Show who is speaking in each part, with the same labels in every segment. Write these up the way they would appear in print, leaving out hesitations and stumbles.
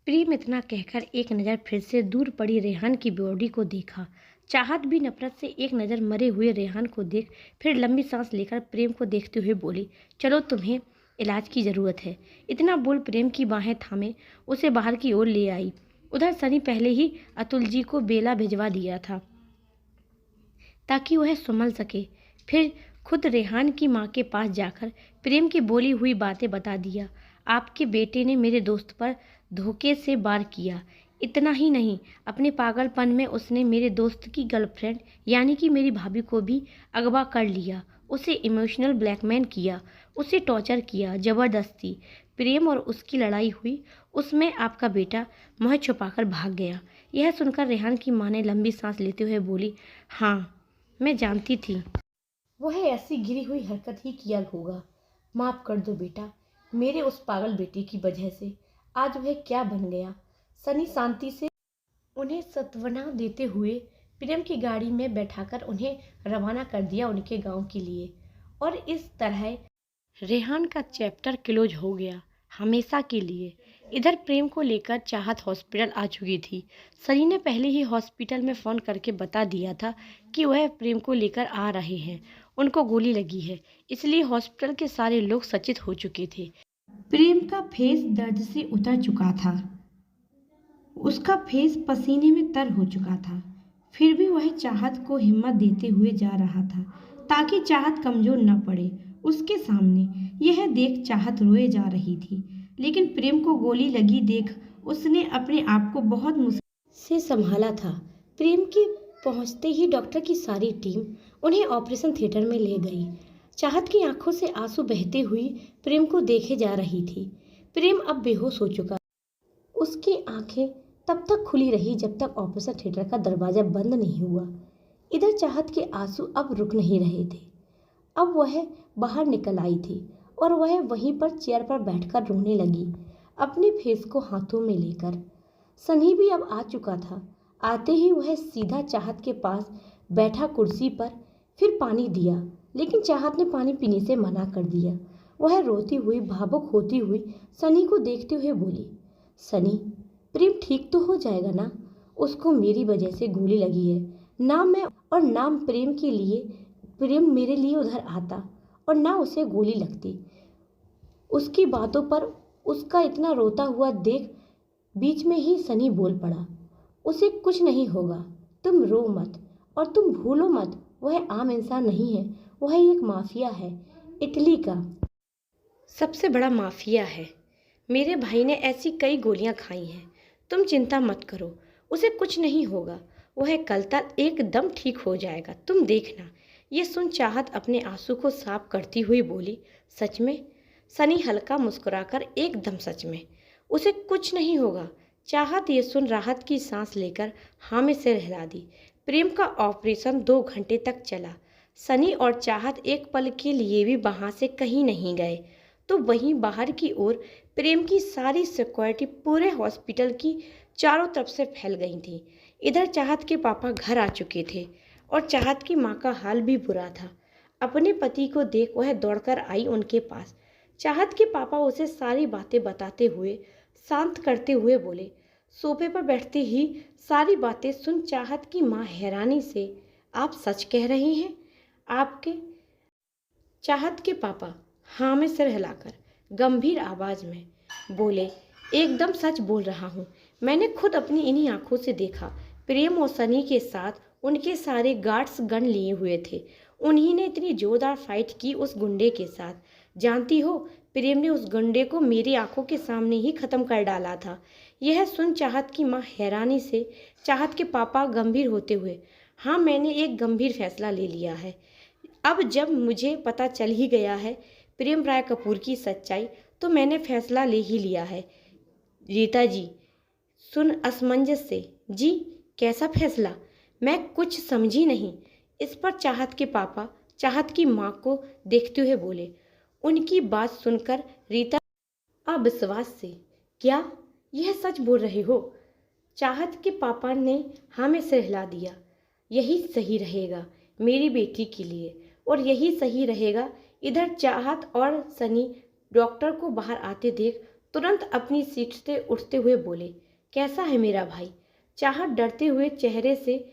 Speaker 1: प्रेम इतना कहकर एक नज़र फिर से दूर पड़ी रेहान की बॉडी को देखा। चाहत भी नफरत से एक नज़र मरे हुए रेहान को देख फिर लंबी सांस लेकर प्रेम को देखते हुए बोली, चलो तुम्हें इलाज की ज़रूरत है। इतना बोल प्रेम की बाहें थामे उसे बाहर की ओर ले आई। उधर सनी पहले ही अतुल जी को बेला भिजवा दिया था ताकि वह संभल सके। फिर खुद रेहान की माँ के पास जाकर प्रेम की बोली हुई बातें बता दिया। आपके बेटे ने मेरे दोस्त पर धोखे से वार किया। इतना ही नहीं, अपने पागलपन में उसने मेरे दोस्त की गर्लफ्रेंड यानी कि मेरी भाभी को भी अगवा कर लिया। उसे इमोशनल ब्लैकमेल किया, उसे टॉर्चर किया ज़बरदस्ती। प्रेम और उसकी लड़ाई हुई, उसमें आपका बेटा मुँह छुपाकर भाग गया। यह सुनकर रेहान की माँ ने लंबी सांस लेते हुए बोली, हाँ मैं जानती थी वह ऐसी गिरी हुई हरकत ही किया होगा। माफ कर दो बेटा, मेरे उस पागल बेटे की वजह से आज वह क्या बन गया। सनी शांति से उन्हें सांत्वना देते हुए प्रेम की गाड़ी में बैठाकर उन्हें रवाना कर दिया उनके गांव के लिए। और इस तरह रेहान का चैप्टर क्लोज हो गया हमेशा के लिए। इधर प्रेम को लेकर चाहत हॉस्पिटल आ चुकी थी। सनी ने पहले ही हॉस्पिटल में फ़ोन करके बता दिया था कि वह प्रेम को लेकर आ रहे हैं। उनको गोली लगी है, इसलिए हॉस्पिटल के सारे लोग सचेत हो चुके थे। प्रेम का फेस दर्द से उतर चुका था, उसका फेस पसीने में तर हो चुका था। फिर भी वह चाहत को हिम्मत देते हुए जा रहा था ताकि चाहत कमज़ोर न पड़े उसके सामने। यह देख चाहत रोए जा रही थी, लेकिन प्रेम को गोली लगी देख उसने अपने आप को बहुत मुश्किल से संभाला था। प्रेम के पहुंचते ही डॉक्टर की सारी टीम उन्हें ऑपरेशन थिएटर में ले गई। चाहत की आंखों से आंसू बहते हुए प्रेम को देखे जा रही थी। प्रेम अब बेहोश हो चुका, उसकी आंखें तब तक खुली रही जब तक ऑपरेशन थिएटर का दरवाज़ा बंद नहीं हुआ। इधर चाहत के आंसू अब रुक नहीं रहे थे। अब वह बाहर निकल आई थी और वह वहीं पर चेयर पर बैठकर रोने लगी, अपने फेस को हाथों में लेकर। सनी भी अब आ चुका था। आते ही वह सीधा चाहत के पास बैठा कुर्सी पर, फिर पानी दिया, लेकिन चाहत ने पानी पीने से मना कर दिया। वह रोती हुई भावुक होती हुई सनी को देखते हुए बोली, सनी प्रेम ठीक तो हो जाएगा ना? उसको मेरी वजह से गोली लगी है, ना मैं और ना प्रेम के लिए प्रेम मेरे लिए उधर आता और ना उसे गोली लगती। उसकी बातों पर उसका इतना रोता हुआ देख बीच में ही सनी बोल पड़ा, उसे कुछ नहीं होगा, तुम रो मत और तुम भूलो मत वह आम इंसान नहीं है, वह एक माफिया है, इटली का सबसे बड़ा माफिया है। मेरे भाई ने ऐसी कई गोलियां खाई हैं। तुम चिंता मत करो, उसे कुछ नहीं होगा, वह कल तक एकदम ठीक हो जाएगा, तुम देखना। ये सुन चाहत अपने आंसू को साफ करती हुई बोली, सच में? सनी हल्का मुस्कुराकर, एकदम सच में, उसे कुछ नहीं होगा। चाहत ये सुन राहत की सांस लेकर हाँ में सिर हिला दी। प्रेम का ऑपरेशन 2 घंटे तक चला। सनी और चाहत एक पल के लिए भी वहाँ से कहीं नहीं गए। तो वहीं बाहर की ओर प्रेम की सारी सिक्योरिटी पूरे हॉस्पिटल की चारों तरफ से फैल गई थी। इधर चाहत के पापा घर आ चुके थे और चाहत की माँ का हाल भी बुरा था। अपने पति को देख वह दौड़कर आई उनके पास। चाहत के पापा उसे सारी बातें बताते हुए शांत करते हुए बोले। सोफे पर बैठते ही सारी बातें सुन चाहत की माँ हैरानी से, आप सच कह रही हैं? आपके? चाहत के पापा हाँ में सिर हिलाकर गंभीर आवाज में बोले, एकदम सच बोल रहा हूँ, मैंने खुद अपनी इन्हीं आंखों से देखा। प्रेम और सनी के साथ उनके सारे गार्ड्स गन लिए हुए थे। उन्हीं ने इतनी जोरदार फाइट की उस गुंडे के साथ। जानती हो, प्रेम ने उस गुंडे को मेरी आंखों के सामने ही खत्म कर डाला था। यह सुन चाहत की माँ हैरानी से, चाहत के पापा गंभीर होते हुए, हाँ मैंने एक गंभीर फैसला ले लिया है। अब जब मुझे पता चल ही गया है प्रेम राय कपूर की सच्चाई, तो मैंने फैसला ले ही लिया है। रीता जी सुन असमंजस से, जी कैसा फैसला? मैं कुछ समझी नहीं। इस पर चाहत के पापा चाहत की माँ को देखते हुए बोले। उनकी बात सुनकर रीता अविश्वास से, क्या यह सच बोल रहे हो? चाहत के पापा ने हाँ में सिर हिला दिया। यही सही रहेगा मेरी बेटी के लिए, और यही सही रहेगा। इधर चाहत और सनी डॉक्टर को बाहर आते देख तुरंत अपनी सीट से उठते हुए बोले, कैसा है मेरा भाई? चाहत डरते हुए चेहरे से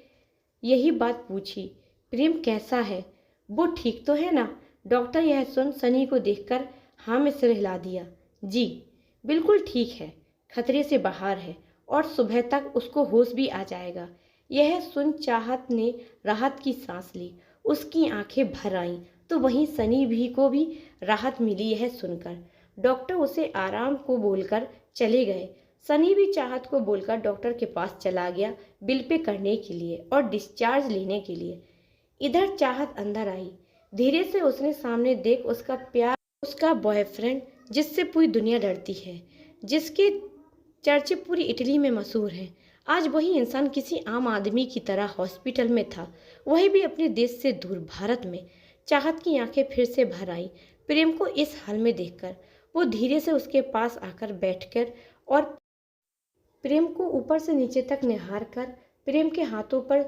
Speaker 1: यही बात पूछी। प्रेम कैसा है? वो ठीक तो है ना? डॉक्टर यह सुन सनी को देखकर हाँ में सिर हिला दिया। जी बिल्कुल ठीक है, खतरे से बाहर है और सुबह तक उसको होश भी आ जाएगा। यह सुन चाहत ने राहत की सांस ली। उसकी आंखें भर आईं तो वहीं सनी भी को भी राहत मिली यह सुनकर। डॉक्टर उसे आराम को बोलकर चले गए। सनी भी चाहत को बोलकर डॉक्टर के पास चला गया बिल पे करने के लिए और डिस्चार्ज लेने के लिए। इधर चाहत अंदर आई। धीरे से उसने सामने देख उसका प्यार, उसका बॉयफ्रेंड जिससे पूरी दुनिया डरती है, जिसके चर्चे पूरी इटली में मशहूर हैं, आज वही इंसान किसी आम आदमी की तरह हॉस्पिटल में था, वही भी अपने देश से दूर भारत में। चाहत की आंखें फिर से भर आई प्रेम को इस हाल में देखकर। वो धीरे से उसके पास आकर बैठकर और प्रेम को ऊपर से नीचे तक निहार कर, प्रेम के हाथों पर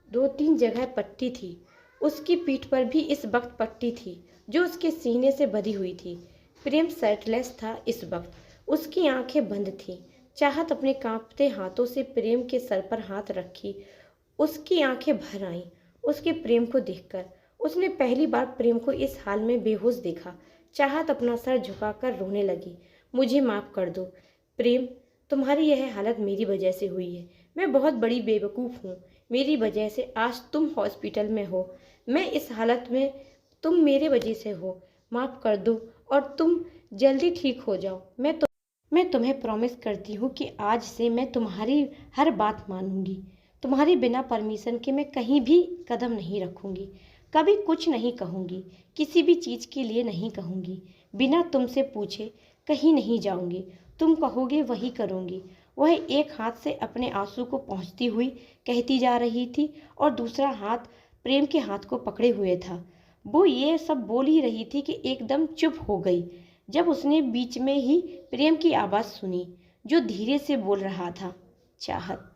Speaker 1: 2-3 जगह पट्टी थी, उसकी पीठ पर भी इस वक्त पट्टी थी जो उसके सीने से बंधी हुई थी। प्रेम शर्टलेस था इस वक्त, उसकी आंखें बंद थीं। चाहत अपने कांपते हाथों से प्रेम के सर पर हाथ रखी, उसकी आंखें भर आईं उसके प्रेम को देखकर। उसने पहली बार प्रेम को इस हाल में बेहोश देखा। चाहत अपना सर झुकाकर रोने लगी। मुझे माफ़ कर दो प्रेम, तुम्हारी यह हालत मेरी वजह से हुई है। मैं बहुत बड़ी बेवकूफ़ हूँ, मेरी वजह से आज तुम हॉस्पिटल में हो, मैं इस हालत में, तुम मेरे वजह से हो। माफ़ कर दो और तुम जल्दी ठीक हो जाओ। मैं तुम्हें प्रॉमिस करती हूँ कि आज से मैं तुम्हारी हर बात मानूंगी। तुम्हारी बिना परमिशन के मैं कहीं भी कदम नहीं रखूंगी, कभी कुछ नहीं कहूँगी, किसी भी चीज़ के लिए नहीं कहूँगी, बिना तुमसे पूछे कहीं नहीं जाऊँगी, तुम कहोगे वही करूँगी। वह एक हाथ से अपने आंसू को पोंछती हुई कहती जा रही थी और दूसरा हाथ प्रेम के हाथ को पकड़े हुए था। वो ये सब बोल ही रही थी कि एकदम चुप हो गई जब उसने बीच में ही प्रेम की आवाज़ सुनी जो धीरे से बोल रहा था, चाहत।